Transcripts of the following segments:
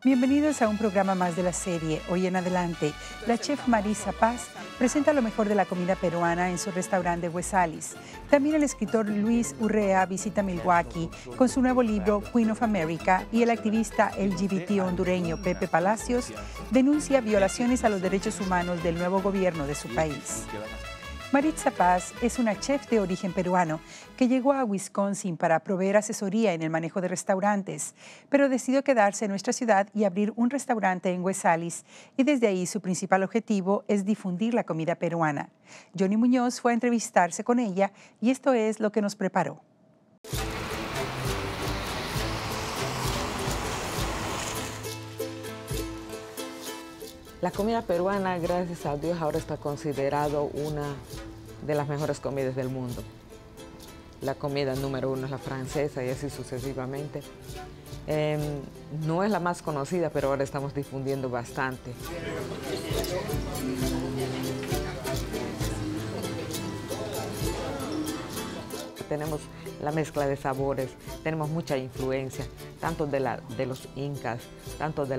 Bienvenidos a un programa más de la serie. Hoy en adelante, la chef Maritza Paz presenta lo mejor de la comida peruana en su restaurante Huesalis. También el escritor Luis Urrea visita Milwaukee con su nuevo libro Queen of America, y el activista LGBT hondureño Pepe Palacios denuncia violaciones a los derechos humanos del nuevo gobierno de su país. Maritza Paz es una chef de origen peruano que llegó a Wisconsin para proveer asesoría en el manejo de restaurantes, pero decidió quedarse en nuestra ciudad y abrir un restaurante en Huesalis, y desde ahí su principal objetivo es difundir la comida peruana. Johnny Muñoz fue a entrevistarse con ella y esto es lo que nos preparó. La comida peruana, gracias a Dios, ahora está considerado una de las mejores comidas del mundo. La comida número uno es la francesa y así sucesivamente. No es la más conocida, pero ahora estamos difundiendo bastante. Tenemos la mezcla de sabores, tenemos mucha influencia, tanto de los incas, tanto de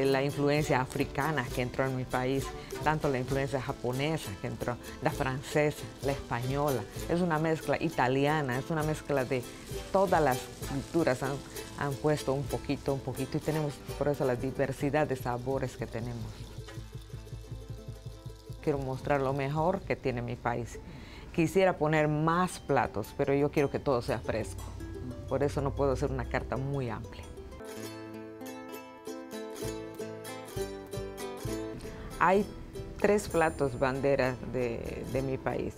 la influencia africana que entró en mi país, tanto la influencia japonesa que entró, la francesa, la española. Es una mezcla italiana, es una mezcla de todas las culturas, han puesto un poquito, y tenemos por eso la diversidad de sabores que tenemos. Quiero mostrar lo mejor que tiene mi país. Quisiera poner más platos, pero yo quiero que todo sea fresco. Por eso no puedo hacer una carta muy amplia. Hay 3 platos banderas de mi país,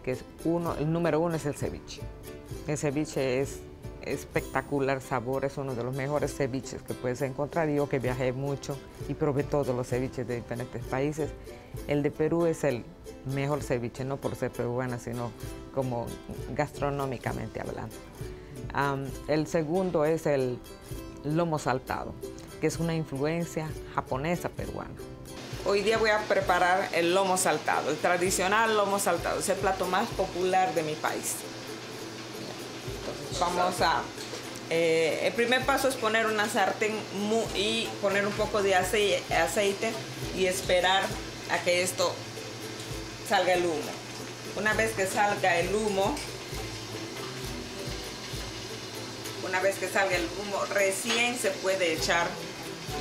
que es el número uno es el ceviche. El ceviche es espectacular sabor, es uno de los mejores ceviches que puedes encontrar. Yo que viajé mucho y probé todos los ceviches de diferentes países, el de Perú es el mejor ceviche, no por ser peruana, sino como gastronómicamente hablando. El segundo es el lomo saltado, que es una influencia japonesa peruana. Hoy día voy a preparar el lomo saltado, el tradicional lomo saltado. Es el plato más popular de mi país. Entonces, vamos a... el primer paso es poner una sartén y poner un poco de aceite y esperar a que esto salga el humo. Una vez que salga el humo, recién se puede echar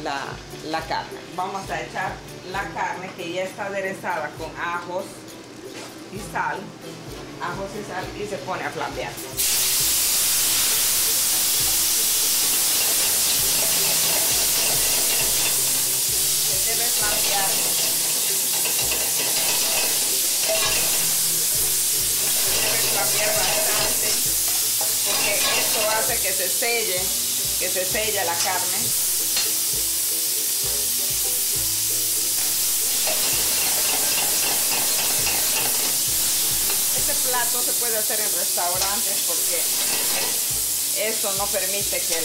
la carne. Vamos a echar la carne que ya está aderezada con ajos y sal, y se pone a flambear. Se debe flambear. Se debe flambear bastante, porque esto hace que se selle la carne. Este plato se puede hacer en restaurantes porque esto no permite que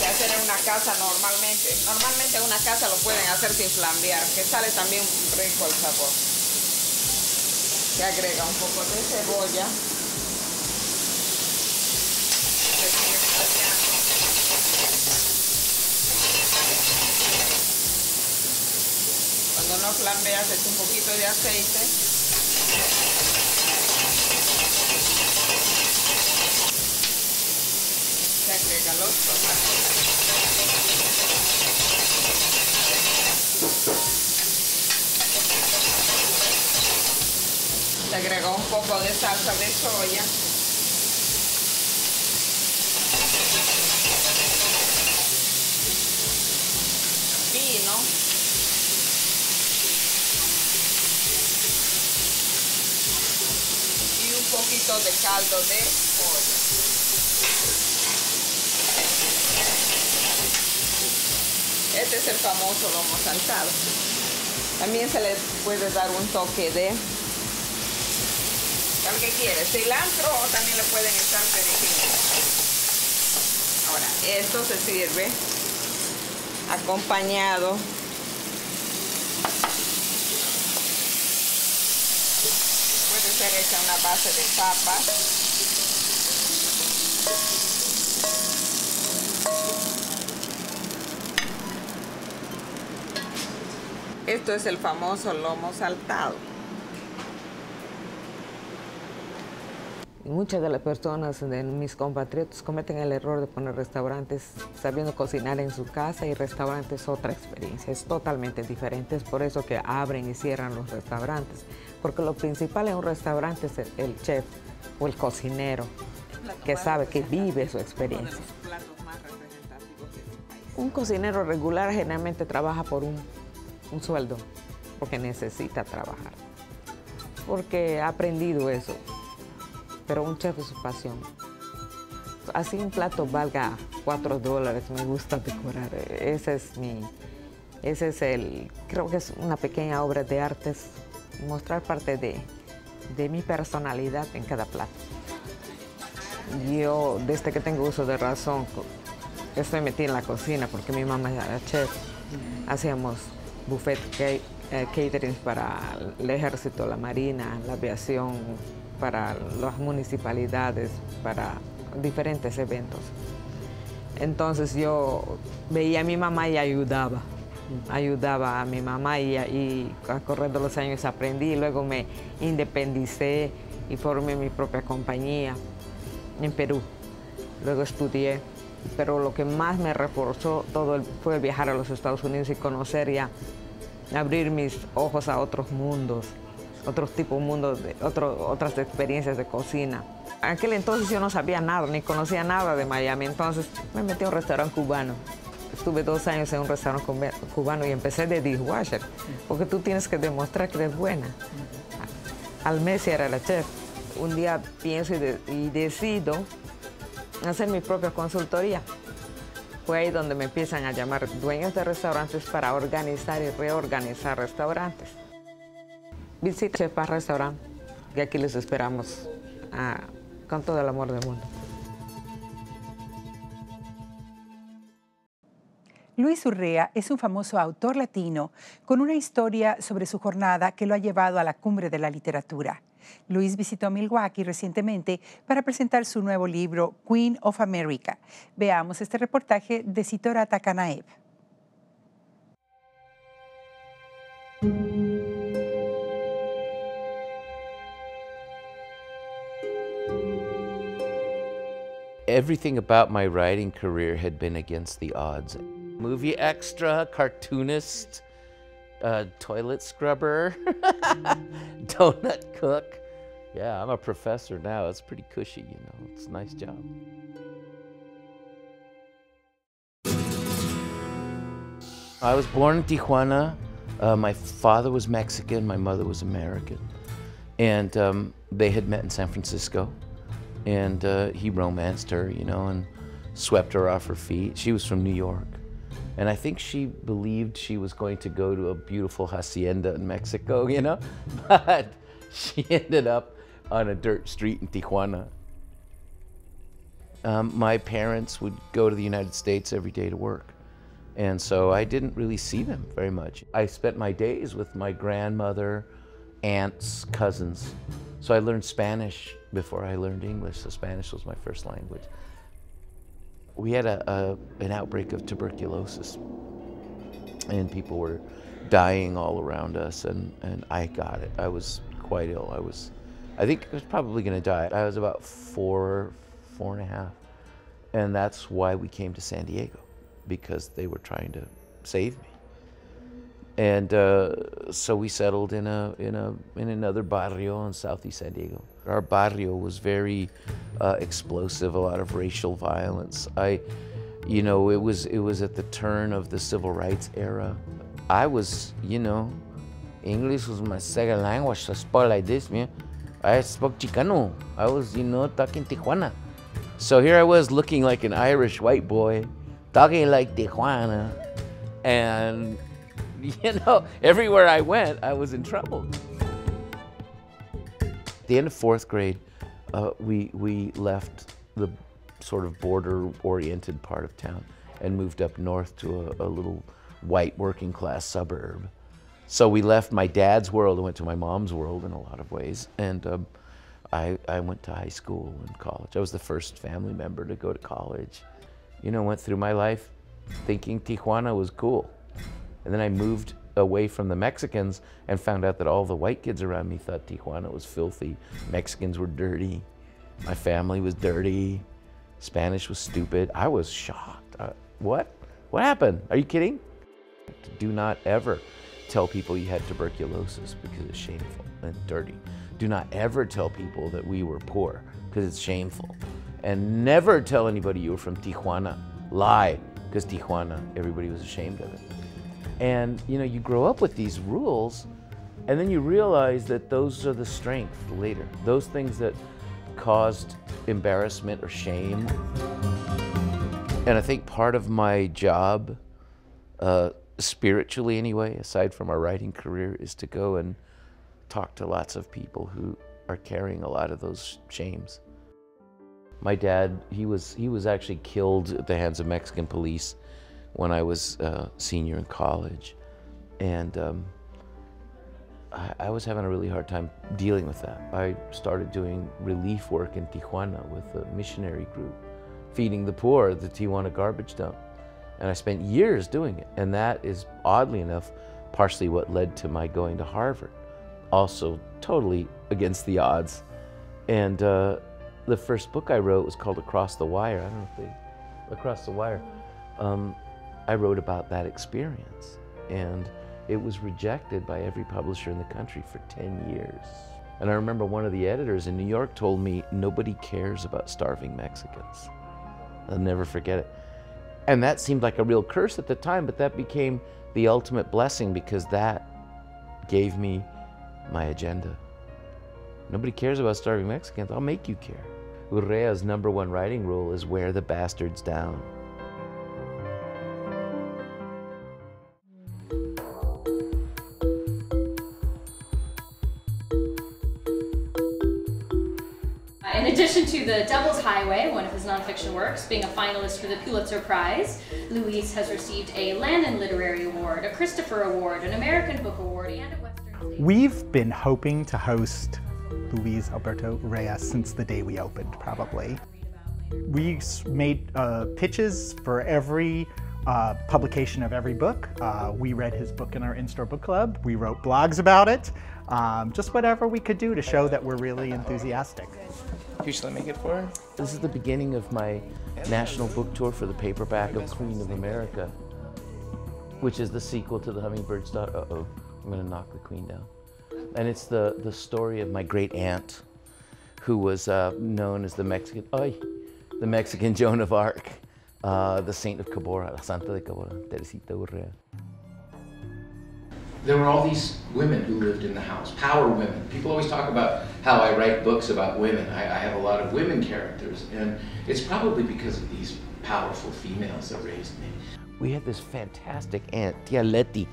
hacer en una casa normalmente. Normalmente en una casa lo pueden hacer sin flambear, que sale también rico el sabor. Se agrega un poco de cebolla. Se sigue flambeando. Cuando no flambeas, echa un poquito de aceite. Se agrega los tomates. Se agrega un poco de salsa de soya. Vino. Un poquito de caldo de pollo. Este es el famoso lomo saltado. También se le puede dar un toque de, ¿sabes qué quiere? Cilantro, o también le pueden echar perejil. Ahora, esto se sirve acompañado puede ser hecha una base de papas. Esto es el famoso lomo saltado. Muchas de las personas, de mis compatriotas, cometen el error de poner restaurantes sabiendo cocinar en su casa, y restaurantes otra experiencia, es totalmente diferente. Es por eso que abren y cierran los restaurantes, porque lo principal en un restaurante es el chef o el cocinero, que sabe, que vive su experiencia. Un cocinero regular generalmente trabaja por un sueldo, porque necesita trabajar, porque ha aprendido eso. Pero un chef es su pasión. Así un plato valga $4, me gusta decorar. Creo que es una pequeña obra de arte, mostrar parte de mi personalidad en cada plato. Yo, desde que tengo uso de razón, estoy metida en la cocina porque mi mamá era chef. Hacíamos buffet catering para el ejército, la marina, la aviación, para las municipalidades, para diferentes eventos. Entonces yo veía a mi mamá y ayudaba a mi mamá, y corriendo los años aprendí, y luego me independicé y formé mi propia compañía en Perú. Luego estudié, pero lo que más me reforzó fue viajar a los Estados Unidos y conocer y abrir mis ojos a otros mundos, otros tipos de mundos, otras experiencias de cocina. En aquel entonces yo no sabía nada, ni conocía nada de Miami, entonces me metí a un restaurante cubano. Estuve 2 años en un restaurante cubano y empecé de dishwasher, porque tú tienes que demostrar que eres buena. Al mes era la chef. Un día pienso y decido hacer mi propia consultoría. Fue ahí donde me empiezan a llamar dueños de restaurantes para organizar y reorganizar restaurantes. Visita Chef Paz Restaurant, que aquí les esperamos con todo el amor del mundo. Luis Urrea es un famoso autor latino con una historia sobre su jornada que lo ha llevado a la cumbre de la literatura. Luis visitó Milwaukee recientemente para presentar su nuevo libro, Queen of America. Veamos este reportaje de Sitora Takanaev. Everything about my writing career had been against the odds. Movie extra, cartoonist, toilet scrubber, donut cook. Yeah, I'm a professor now. It's pretty cushy, you know. It's a nice job. I was born in Tijuana. My father was Mexican, my mother was American. And they had met in San Francisco. And he romanced her, you know, and swept her off her feet. She was from New York. And I think she believed she was going to go to a beautiful hacienda in Mexico, you know? But she ended up on a dirt street in Tijuana. My parents would go to the United States every day to work. And so I didn't really see them very much. I spent my days with my grandmother, aunts, cousins. So I learned Spanish before I learned English, so Spanish was my first language. We had an outbreak of tuberculosis, and people were dying all around us, and I got it. I was quite ill. I think I was probably gonna die. I was about four and a half, and that's why we came to San Diego, because they were trying to save me. And so we settled in another barrio in Southeast San Diego. Our barrio was very explosive, a lot of racial violence. You know, it was at the turn of the civil rights era. I was, you know, English was my second language. I spoke like this, man. I spoke Chicano. I was, you know, talking Tijuana. So here I was looking like an Irish white boy, talking like Tijuana, and you know, everywhere I went, I was in trouble. At the end of 4th grade, we left the sort of border-oriented part of town and moved up north to a little white working-class suburb. So we left my dad's world and went to my mom's world in a lot of ways. And I went to high school and college. I was the first family member to go to college. You know, went through my life thinking Tijuana was cool. And then I moved away from the Mexicans and found out that all the white kids around me thought Tijuana was filthy. Mexicans were dirty. My family was dirty. Spanish was stupid. I was shocked. What? What happened? Are you kidding? Do not ever tell people you had tuberculosis because it's shameful and dirty. Do not ever tell people that we were poor because it's shameful. And never tell anybody you were from Tijuana. Lie, because Tijuana, everybody was ashamed of it. And you know, you grow up with these rules, and then you realize that those are the strength later. Those things that caused embarrassment or shame. And I think part of my job, spiritually anyway, aside from our writing career, is to go and talk to lots of people who are carrying a lot of those shames. My dad, he was actually killed at the hands of Mexican police when I was a senior in college. And I was having a really hard time dealing with that. I started doing relief work in Tijuana with a missionary group, feeding the poor at the Tijuana garbage dump. And I spent years doing it. And that is, oddly enough, partially what led to my going to Harvard. Also totally against the odds. And the first book I wrote was called Across the Wire. I don't know if they, Across the Wire. I wrote about that experience. And it was rejected by every publisher in the country for 10 years. And I remember one of the editors in New York told me, nobody cares about starving Mexicans. I'll never forget it. And that seemed like a real curse at the time, but that became the ultimate blessing because that gave me my agenda. Nobody cares about starving Mexicans, I'll make you care. Urrea's #1 writing rule is wear the bastards down. In addition to The Devil's Highway, one of his nonfiction works, being a finalist for the Pulitzer Prize, Luis has received a Lannan Literary Award, a Christopher Award, an American Book Award, and a Western States. We've been hoping to host Luis Alberto Urrea since the day we opened, probably. We made pitches for every publication of every book. We read his book in our in-store book club. We wrote blogs about it. Just whatever we could do to show that we're really enthusiastic. Here, shall I make it for her? This is the beginning of my national book tour for the paperback of Queen of America, which is the sequel to The Hummingbird's Daughter. Uh-oh, I'm gonna knock the queen down. And it's the story of my great aunt, who was known as the Mexican Joan of Arc, the Saint of Cabora, La Santa de Cabora, Teresita Urrea. There were all these women who lived in the house, power women. People always talk about how I write books about women. I have a lot of women characters, and it's probably because of these powerful females that raised me. We had this fantastic aunt, Tia Leti,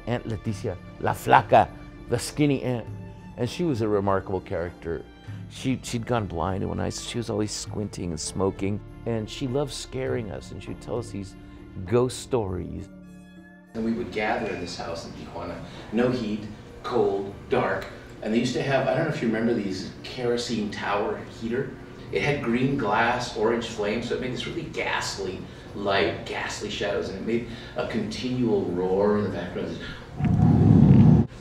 Aunt Leticia, La Flaca, the skinny aunt. And she was a remarkable character. She'd gone blind, and she was always squinting and smoking. And she loved scaring us, and she'd tell us these ghost stories. And we would gather in this house in Tijuana. No heat, cold, dark. And they used to have, I don't know if you remember these kerosene tower heater. It had green glass, orange flame, so it made this really ghastly light, ghastly shadows, and it made a continual roar in the background.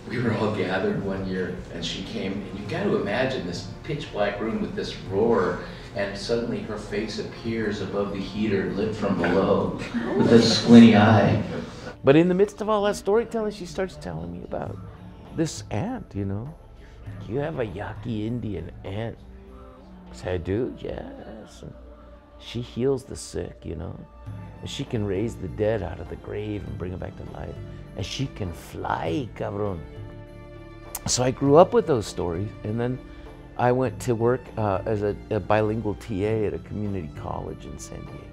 We were all gathered one year, and she came, and you've got to imagine this pitch black room with this roar, and suddenly her face appears above the heater, lit from below, with a squinty eye. But in the midst of all that storytelling, she starts telling me about this aunt, you know. You have a Yaqui Indian aunt. I said, I do, yes. And she heals the sick, you know. And she can raise the dead out of the grave and bring them back to life. And she can fly, cabron. So I grew up with those stories, and then I went to work as a bilingual TA at a community college in San Diego.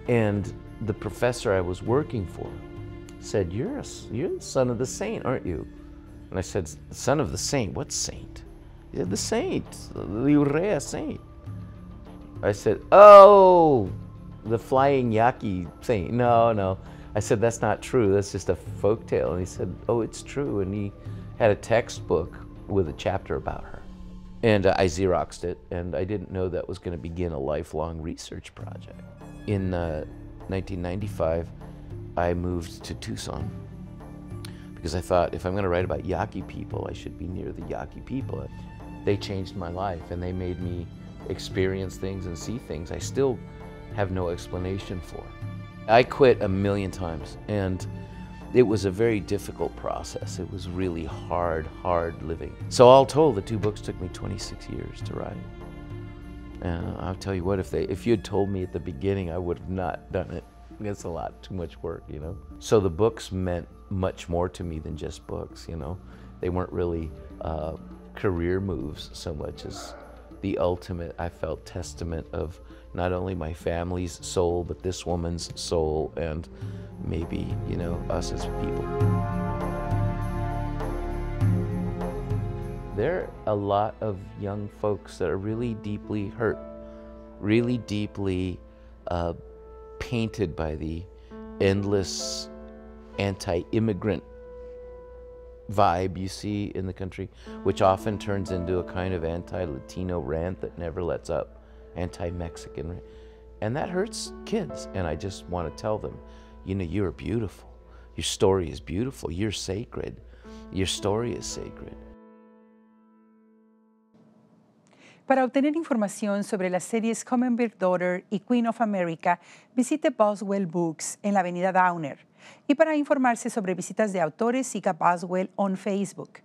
And the professor I was working for said, you're the son of the saint, aren't you? And I said, son of the saint? What saint? He said, the saint, the Urrea saint. I said, oh, the flying Yaqui saint. No. I said, that's not true. That's just a folk tale. And he said, oh, it's true. And he had a textbook with a chapter about her. And I Xeroxed it, and I didn't know that was going to begin a lifelong research project. In 1995, I moved to Tucson because I thought if I'm going to write about Yaqui people, I should be near the Yaqui people. They changed my life and they made me experience things and see things I still have no explanation for. I quit a million times, and it was a very difficult process. It was really hard living. So all told, the 2 books took me 26 years to write. And I'll tell you what, if you had told me at the beginning, I would have not done it. It's a lot too much work, you know. So the books meant much more to me than just books, you know. They weren't really career moves so much as the ultimate, I felt, testament of not only my family's soul, but this woman's soul, and maybe, you know, us as people. There are a lot of young folks that are really deeply hurt, really deeply painted by the endless anti-immigrant vibe you see in the country, which often turns into a kind of anti-Latino rant that never lets up, anti-Mexican rant. And that hurts kids, and I just want to tell them, you know, you're beautiful. Your story is beautiful. You're sacred. Your story is sacred. Para obtener información sobre las series Camembert Daughter y Queen of America, visite Boswell Books en la avenida Downer. Y para informarse sobre visitas de autores, siga Boswell on Facebook.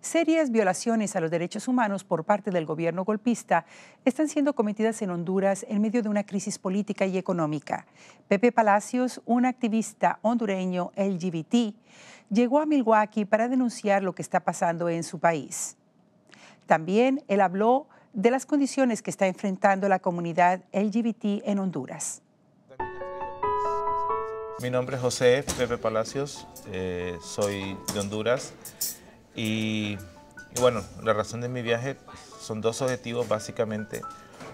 Serias violaciones a los derechos humanos por parte del gobierno golpista están siendo cometidas en Honduras en medio de una crisis política y económica. Pepe Palacios, un activista hondureño LGBT, llegó a Milwaukee para denunciar lo que está pasando en su país. También él habló de las condiciones que está enfrentando la comunidad LGBT en Honduras. Mi nombre es José Pepe Palacios, soy de Honduras y bueno, la razón de mi viaje son 2 objetivos básicamente.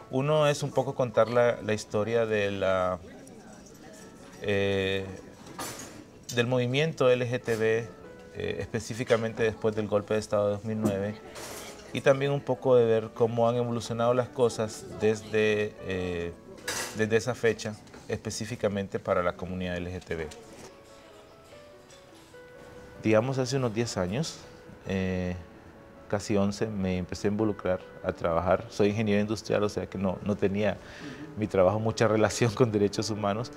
Uno es un poco contar la historia de del movimiento LGTB, específicamente después del golpe de Estado de 2009. Y también un poco de ver cómo han evolucionado las cosas desde esa fecha, específicamente para la comunidad LGTB. Digamos, hace unos 10 años, casi 11, me empecé a involucrar, a trabajar. Soy ingeniero industrial, o sea que no tenía mi trabajo mucha relación con derechos humanos,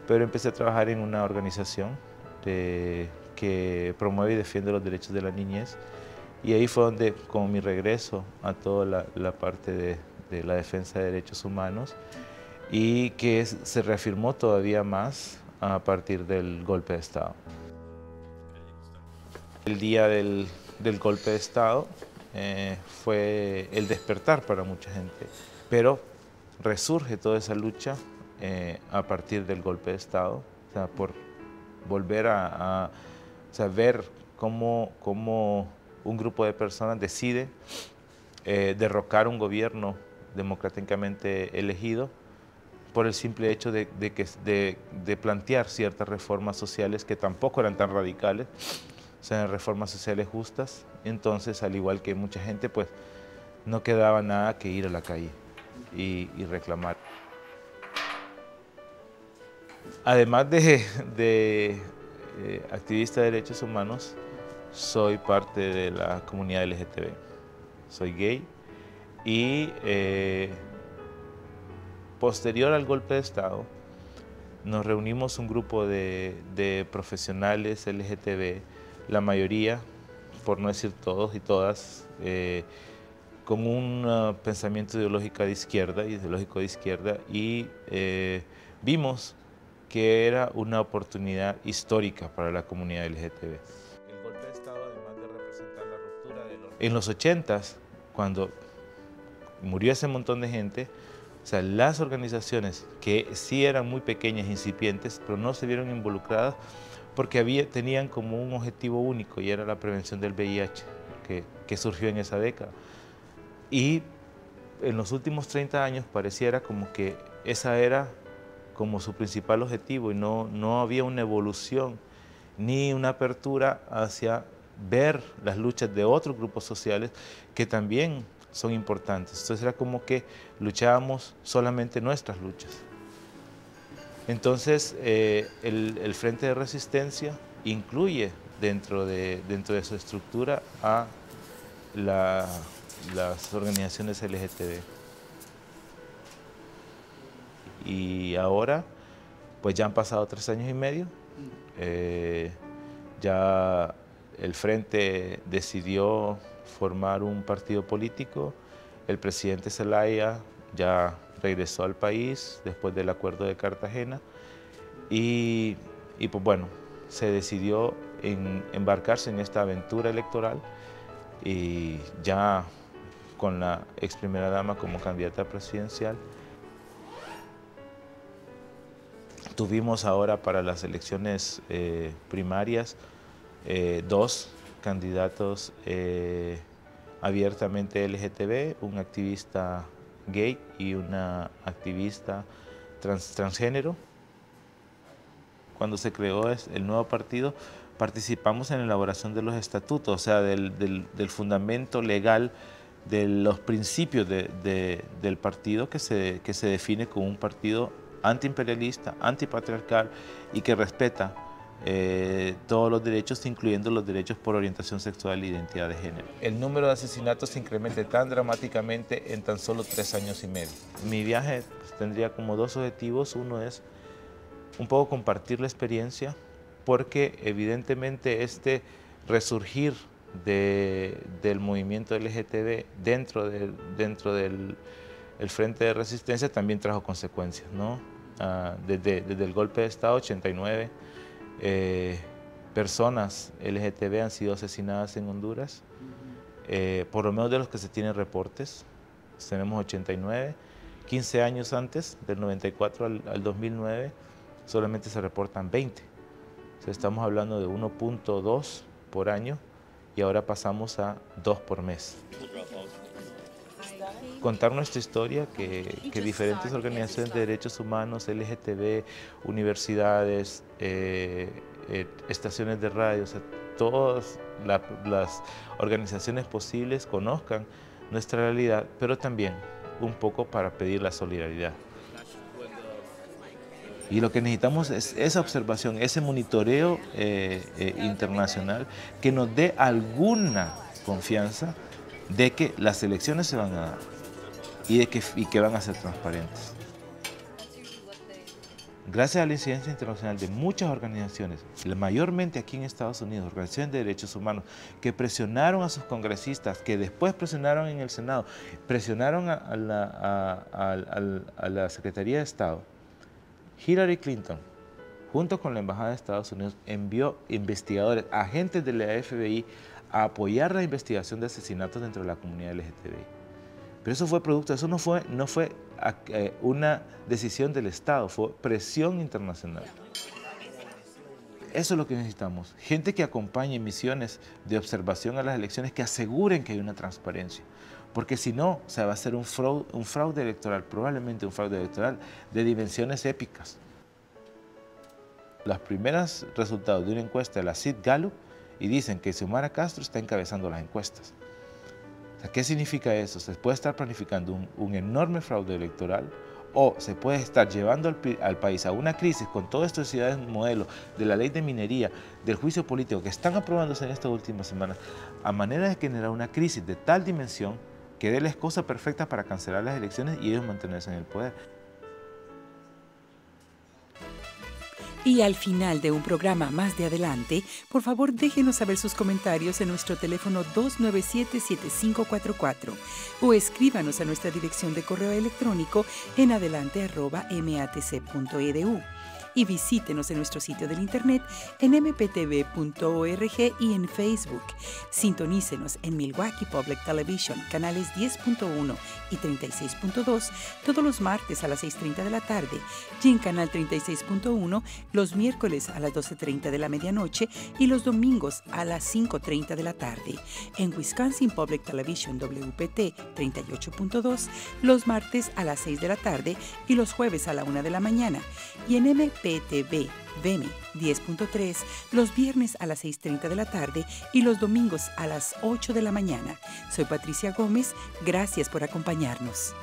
pero empecé a trabajar en una organización que promueve y defiende los derechos de la niñez. Y ahí fue donde, con mi regreso a toda la parte de la defensa de derechos humanos, y que se reafirmó todavía más a partir del golpe de Estado. El día del golpe de Estado fue el despertar para mucha gente, pero resurge toda esa lucha a partir del golpe de Estado, o sea, por volver a ver cómo un grupo de personas decide derrocar un gobierno democráticamente elegido por el simple hecho de plantear ciertas reformas sociales que tampoco eran tan radicales, o sea, reformas sociales justas. Entonces, al igual que mucha gente, pues no quedaba nada que ir a la calle y reclamar. Además de activista de derechos humanos, soy parte de la comunidad LGTB. Soy gay y posterior al golpe de Estado nos reunimos un grupo de profesionales LGTB, la mayoría, por no decir todos y todas, con un pensamiento ideológico de izquierda y vimos que era una oportunidad histórica para la comunidad LGTB. El golpe de Estado, además de representar la ruptura del orden. En los 80s, cuando murió ese montón de gente, o sea, las organizaciones que sí eran muy pequeñas, incipientes, pero no se vieron involucradas porque tenían como un objetivo único y era la prevención del VIH, que surgió en esa década. Y en los últimos 30 años pareciera como que esa era como su principal objetivo y no había una evolución ni una apertura hacia ver las luchas de otros grupos sociales que también son importantes. Entonces era como que luchábamos solamente nuestras luchas. Entonces el Frente de Resistencia incluye dentro de su estructura a las organizaciones LGTB. Y ahora, pues ya han pasado 3 años y medio, ya el Frente decidió formar un partido político, el presidente Zelaya ya regresó al país después del acuerdo de Cartagena y pues bueno, se decidió embarcarse en esta aventura electoral y ya con la ex primera dama como candidata presidencial. Tuvimos ahora para las elecciones primarias 2 candidatos abiertamente LGTB, un activista gay y una activista transgénero. Cuando se creó el nuevo partido, participamos en la elaboración de los estatutos, o sea, del fundamento legal de los principios del partido que se define como un partido antiimperialista, antipatriarcal y que respeta todos los derechos, incluyendo los derechos por orientación sexual e identidad de género. El número de asesinatos se incrementa tan dramáticamente en tan solo 3 años y medio. Mi viaje pues, tendría como 2 objetivos. Uno es un poco compartir la experiencia, porque evidentemente este resurgir del movimiento LGTB dentro del Frente de Resistencia también trajo consecuencias, ¿no? Desde el golpe de Estado 89, personas LGTB han sido asesinadas en Honduras, por lo menos de los que se tienen reportes, tenemos 89, 15 años antes, del 94 al 2009, solamente se reportan 20. O sea, estamos hablando de 1.2 por año y ahora pasamos a 2 por mes. Contar nuestra historia, que diferentes organizaciones de derechos humanos, LGTB, universidades, estaciones de radio, o sea, todas las organizaciones posibles conozcan nuestra realidad, pero también un poco para pedir la solidaridad. Y lo que necesitamos es esa observación, ese monitoreo internacional que nos dé alguna confianza de que las elecciones se van a dar y que van a ser transparentes. Gracias a la incidencia internacional de muchas organizaciones, mayormente aquí en Estados Unidos, organizaciones de derechos humanos, que presionaron a sus congresistas, que después presionaron en el Senado, presionaron a la Secretaría de Estado, Hillary Clinton, junto con la Embajada de Estados Unidos, envió investigadores, agentes de la FBI, a apoyar la investigación de asesinatos dentro de la comunidad LGTBI. Pero eso fue producto, eso no fue una decisión del Estado, fue presión internacional. Eso es lo que necesitamos, gente que acompañe misiones de observación a las elecciones, que aseguren que hay una transparencia. Porque si no, o sea, va a ser un fraude electoral, probablemente un fraude electoral de dimensiones épicas. Los primeros resultados de una encuesta de la Sid Gallup y dicen que Xiomara Castro está encabezando las encuestas. O sea, ¿qué significa eso? Se puede estar planificando un enorme fraude electoral, o se puede estar llevando al país a una crisis con todas estas ciudades modelo de la ley de minería, del juicio político que están aprobándose en estas últimas semanas, a manera de generar una crisis de tal dimensión que dé la excusa perfecta para cancelar las elecciones y ellos mantenerse en el poder. Y al final de un programa más de adelante, por favor déjenos saber sus comentarios en nuestro teléfono 297-7544 o escríbanos a nuestra dirección de correo electrónico en adelante@matc.edu. Y visítenos en nuestro sitio del internet en mptv.org y en Facebook. Sintonícenos en Milwaukee Public Television, canales 10.1 y 36.2, todos los martes a las 6:30 de la tarde, y en canal 36.1 los miércoles a las 12:30 de la medianoche y los domingos a las 5:30 de la tarde. En Wisconsin Public Television WPT 38.2, los martes a las 6 de la tarde y los jueves a la 1 de la mañana. Y en MPTV VME 10.3 los viernes a las 6:30 de la tarde y los domingos a las 8 de la mañana. Soy Patricia Gómez, gracias por acompañarnos.